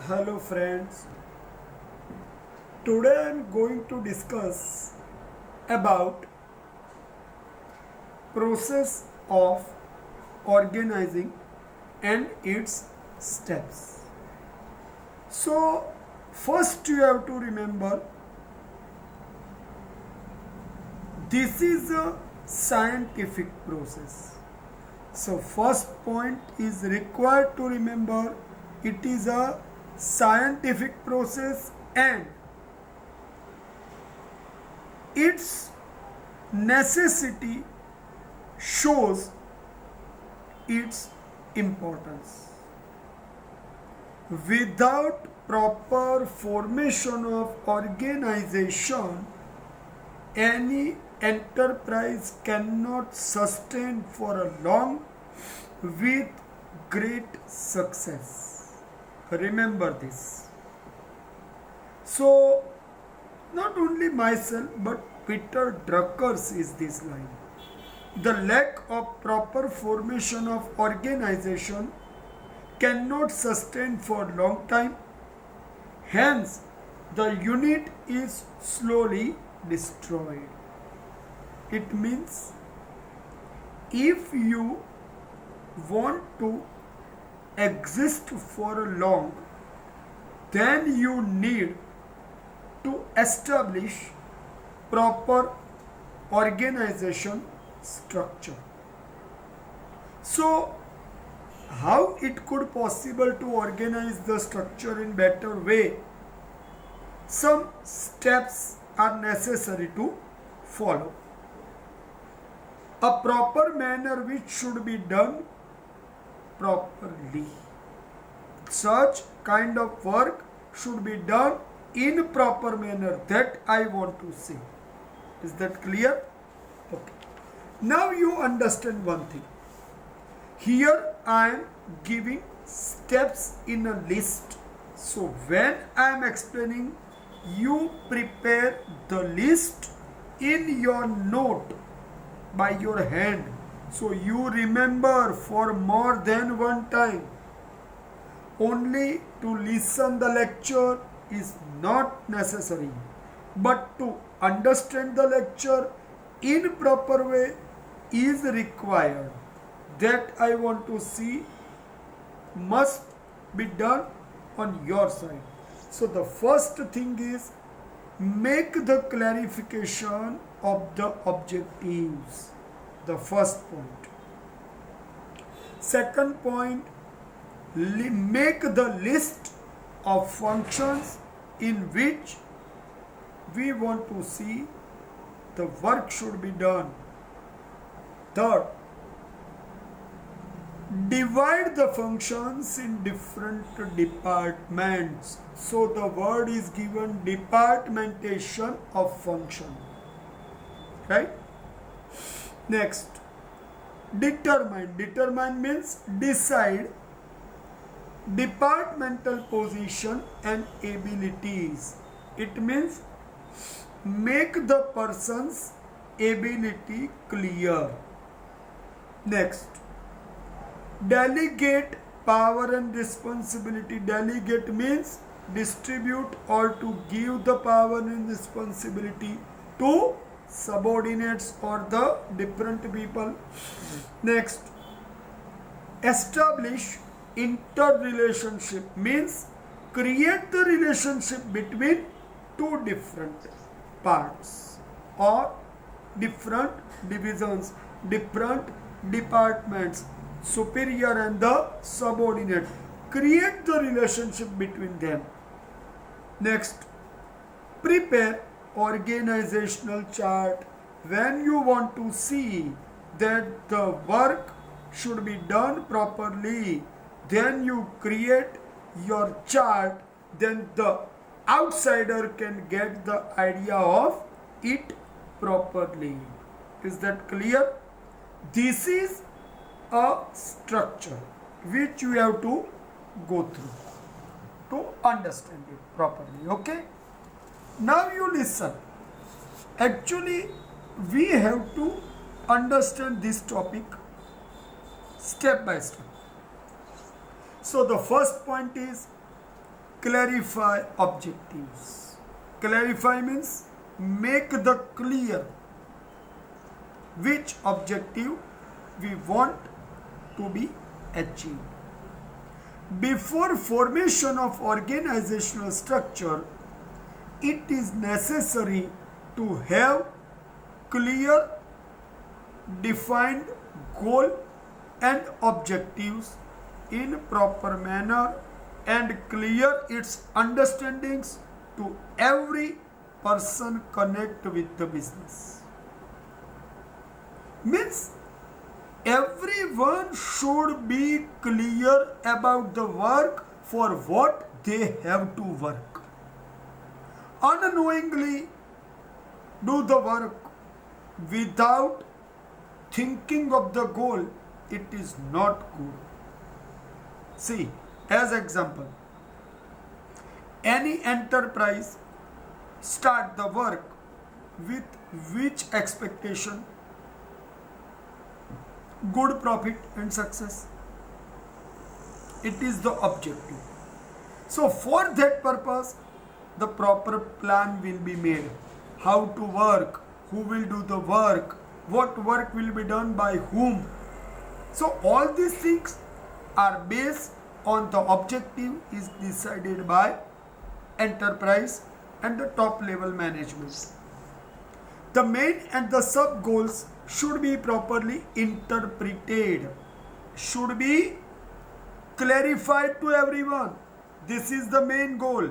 Hello friends, today I am going to discuss about process of organizing and its steps. So first you have to remember this is a scientific process. So first point is required to remember it is a scientific process and its necessity shows its importance. Without proper formation of organization, any enterprise cannot sustain for a long with great success. Remember this. So, not only myself but Peter Drucker is this line. The lack of proper formation of organization cannot sustain for long time. Hence, the unit is slowly destroyed. It means if you want to exist for a long, then you need to establish proper organization structure. So how it could possible to organize the structure in better way? Some steps are necessary to follow. A proper manner which should be done properly. Such kind of work should be done in proper manner, that I want to say. Is that clear? Okay. Now you understand one thing. Here I am giving steps in a list. So when I am explaining, you prepare the list in your note by your hand. So you remember for more than one time. Only to listen the lecture is not necessary, but to understand the lecture in proper way is required. That I want to see must be done on your side. So the first thing is make the clarification of the objectives. The first point. Second point, make the list of functions in which we want to see the work should be done. Third, divide the functions in different departments. So the word is given departmentation of function. Right? Next, determine. Determine means decide departmental position and abilities. It means make the person's ability clear. Next, delegate power and responsibility. Delegate means distribute or to give the power and responsibility to subordinates or the different people. Next, establish interrelationship means create the relationship between two different parts or different divisions, different departments, superior and the subordinate. Create the relationship between them. Next, prepare organizational chart. When you want to see that the work should be done properly, then you create your chart, then the outsider can get the idea of it properly. Is that clear? This is a structure which you have to go through to understand it properly. Okay? Now you listen. Actually, we have to understand this topic step by step. So the first point is clarify objectives. Clarify means make the clear which objective we want to be achieved. Before formation of organizational structure, it is necessary to have clear defined goal and objectives in proper manner and clear its understandings to every person connect with the business. Means everyone should be clear about the work for what they have to work. Unknowingly do the work without thinking of the goal, it is not good. See, as example, any enterprise start the work with which expectation? Good profit and success. It is the objective. So for that purpose, the proper plan will be made. How to work, who will do the work, what work will be done by whom. So all these things are based on the objective is decided by enterprise and the top level management. The main and the sub goals should be properly interpreted, should be clarified to everyone. This is the main goal.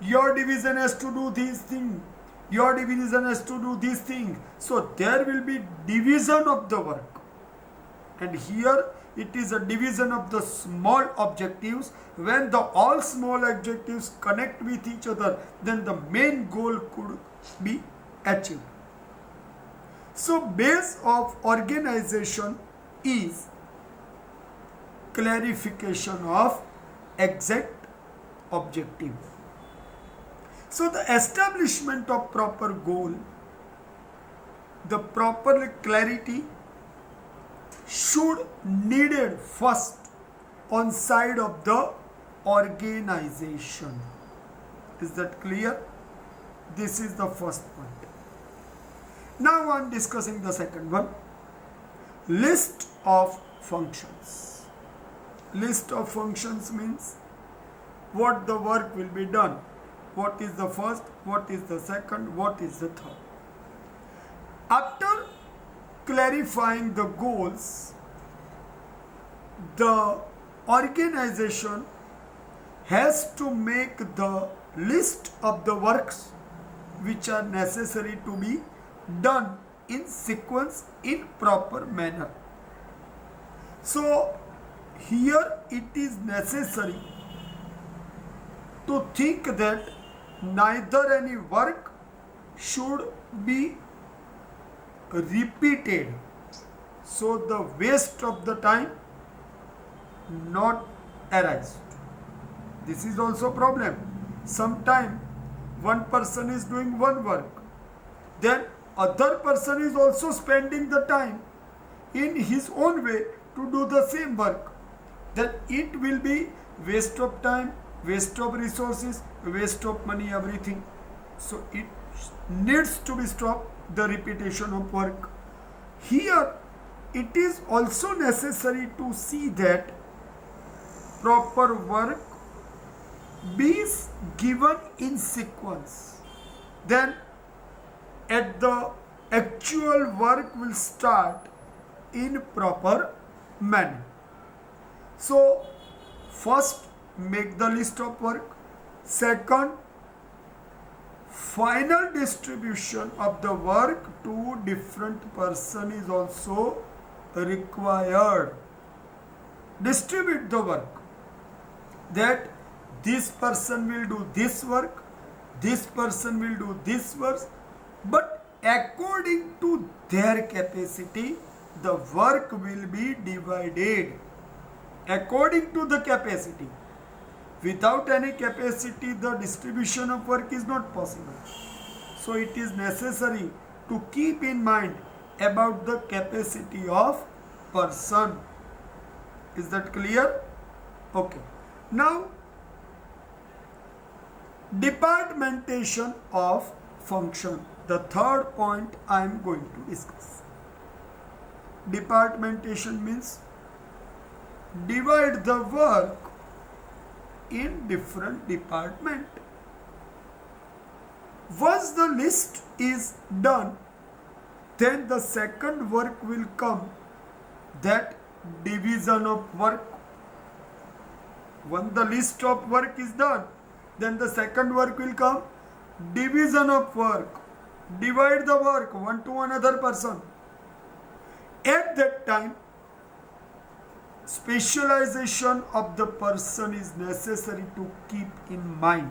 Your division has to do this thing. Your division has to do this thing. So there will be division of the work. And here it is a division of the small objectives. When the all small objectives connect with each other, then the main goal could be achieved. So base of organization is clarification of exact objective. So the establishment of proper goal, the proper clarity should needed first on side of the organization. Is that clear? This is the first point. Now I am discussing the second one. List of functions. List of functions means what the work will be done. What is the first, what is the second, what is the third. After clarifying the goals, the organization has to make the list of the works which are necessary to be done in sequence in proper manner. So here it is necessary to think that neither any work should be repeated, so the waste of the time not arise. This is also problem. Sometime one person is doing one work, then other person is also spending the time in his own way to do the same work. Then it will be waste of time, waste of resources, waste of money, everything. So it needs to be stopped, the repetition of work. Here it is also necessary to see that proper work be given in sequence. Then at the actual work will start in proper manner. So first make the list of work. Second, final distribution of the work to different person is also required. Distribute the work, that this person will do this work, this person will do this work, but according to their capacity the work will be divided according to the capacity. Without any capacity, the distribution of work is not possible. So it is necessary to keep in mind about the capacity of person. Is that clear? Okay. Now Departmentation of function. The third point I am going to discuss. Departmentation means divide the work in different department. Once the list is done, then the second work will come, that division of work. When the list of work is done, then the second work will come, division of work. Divide the work one to another person. At that time, specialization of the person is necessary to keep in mind,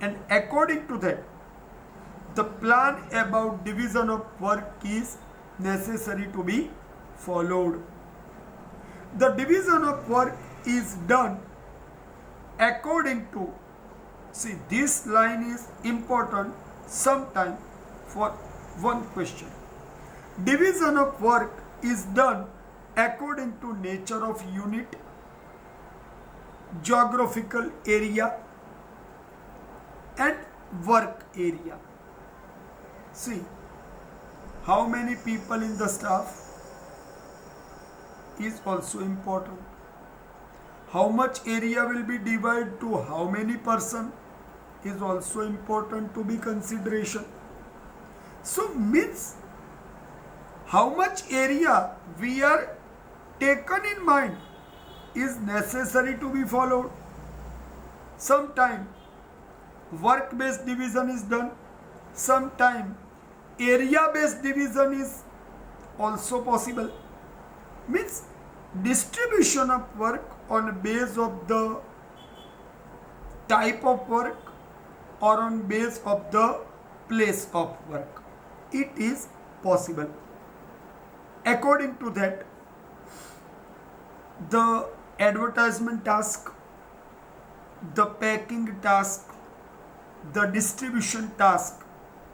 and according to that, the plan about division of work is necessary to be followed. The division of work is done according to, see, this line is important sometime for one question. Division of work is done according to nature of unit, geographical area, and work area. See, how many people in the staff is also important. How much area will be divided to how many person is also important to be consideration. So means how much area we are taken in mind is necessary to be followed. Sometime work based division is done, sometime area based division is also possible. Means distribution of work on base of the type of work or on base of the place of work, it is possible. According to that, the advertisement task, the packing task, the distribution task,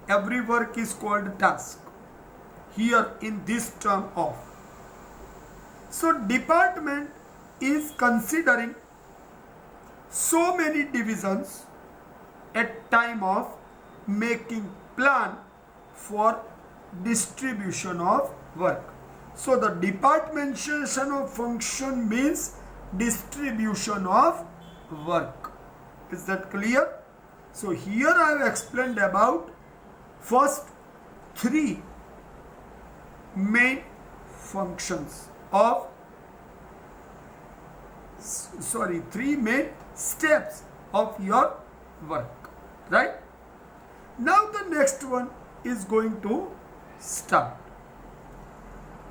every work is called task here in this term of. So department is considering so many divisions at time of making plan for distribution of work. So the departmentation of function means distribution of work. Is that clear? So here I have explained about first three main functions of, three main steps of your work, right? Now the next one is going to start.